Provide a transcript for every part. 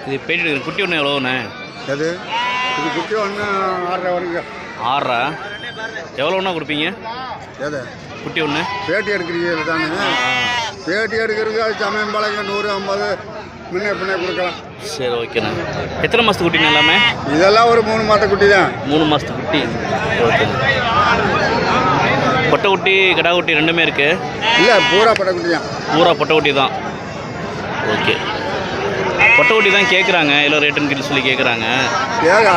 இது பேட்டி எடுக்கிற குட்டி ஒன்று எவ்வளோண்ணே? எது இது குட்டி ஒன்று 6.5 வருங்க. 6.5 எவ்வளோண்ணா கொடுப்பீங்க? எது குட்டி ஒன்று பேட்டி எடுக்கிறீங்க தானே? பேட்டி எடுக்கிறதுக்கு அது சமயம் பழங்க 150 முன்னே பின்னே கொடுக்கலாம். சரி ஓகேண்ணா. எத்தனை மாதத்து குட்டிங்க எல்லாமே? இதெல்லாம் ஒரு 3 மாத குட்டி தான். 3 மாதத்து குட்டி. ஓகேண்ணா. பொட்டை குட்டி கிடா குட்டி ரெண்டுமே இருக்குது? இல்லை பூரா பொட்டை குட்டி தான். பூரா பொட்டை குட்டி தான். ஓகே. பொட்டை குட்டி தான் கேட்குறாங்க, எவ்வளோ ரேட்டுன்னு கேட்டு சொல்லி கேட்குறாங்க.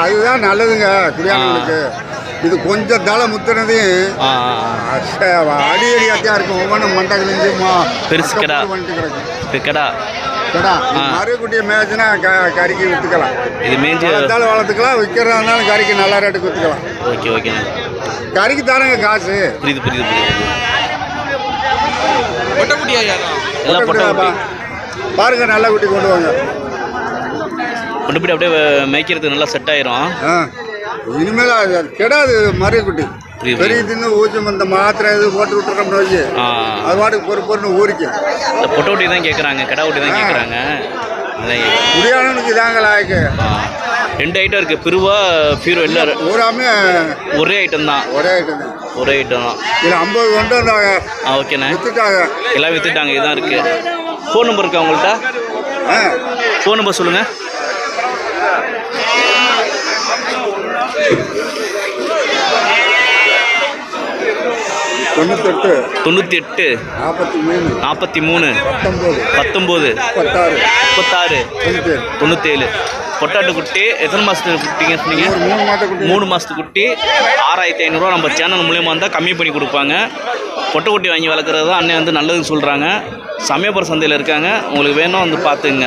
அதுதான் நல்லதுங்க குடியானவங்களுக்கு. இது கொஞ்சம் தலை முத்துனதையும் அடி அடியாத்தான் இருக்கும். ஒவ்வொன்றும் மண்டை கிழிஞ்சு பெருசு கடா கடா கடா மறுக்குட்டியை மேய்ச்சினா கறிக்கு விற்றுக்கலாம். இது மேய்ச்சி வளர்த்துக்கலாம். விற்கிறதா இருந்தாலும் கறிக்கு நல்ல ரேட்டுக்கு விற்றுக்கலாம். ஓகே ஓகேண்ணா. கறிக்கு தானங்க காசு. புரியுது புரியுது புரியுது. பாருங்க நல்ல குட்டி கொண்டு வாங்க. கொண்டு போய்ட்டு அப்படியே மேய்க்கிறதுக்கு நல்லா செட் ஆயிரும். இனிமேல் கெடாது மரிய குட்டி. பெரிய தின்னு ஊச்சம் இந்த மாத்திரை இது போட்டு விட்டுறோம்னு வச்சு அது பாட்டுக்கு பொறுப்புன்னு ஊறிக்கும். இந்த பொட்டை குட்டி தான் கேட்குறாங்க, கடா குட்டி தான் கேட்குறாங்க. குடியானவனுக்கு இதாங்க லாய்க்கு. 2 ஐட்டம் இருக்குது, பிரிவா பீரோ எல்லாம் பூராமே ஒரே ஐட்டம் தான். ஒரே ஐட்டம் தான். ஒரே ஐட்டம் தான். இதில் 50 கொண்டு வந்தாங்க. ஓகேண்ணே. விற்றுட்டாங்க. எல்லாம் விற்றுட்டாங்க. இதுதான் இருக்குது. ஃபோன் நம்பர் இருக்கா உங்கள்கிட்ட? ஃபோன் நம்பர் சொல்லுங்கள். 98 93 43 19 36 97. பொட்டாட்டு குட்டி எத்தனை மாதத்துக்கு குட்டிங்க சொன்னீங்க? 3 மாதத்துக்கு குட்டி. 6500 நம்ம சேனல் மூலியமாக இருந்தால் கம்மி பண்ணி கொடுப்பாங்க. பொட்டை குட்டி வாங்கி வளர்க்குறது தான் அண்ணன் வந்து நல்லதுன்னு சொல்கிறாங்க. சமயபுரம் சந்தையில் இருக்காங்க. உங்களுக்கு வேணும் வந்து பார்த்துங்க.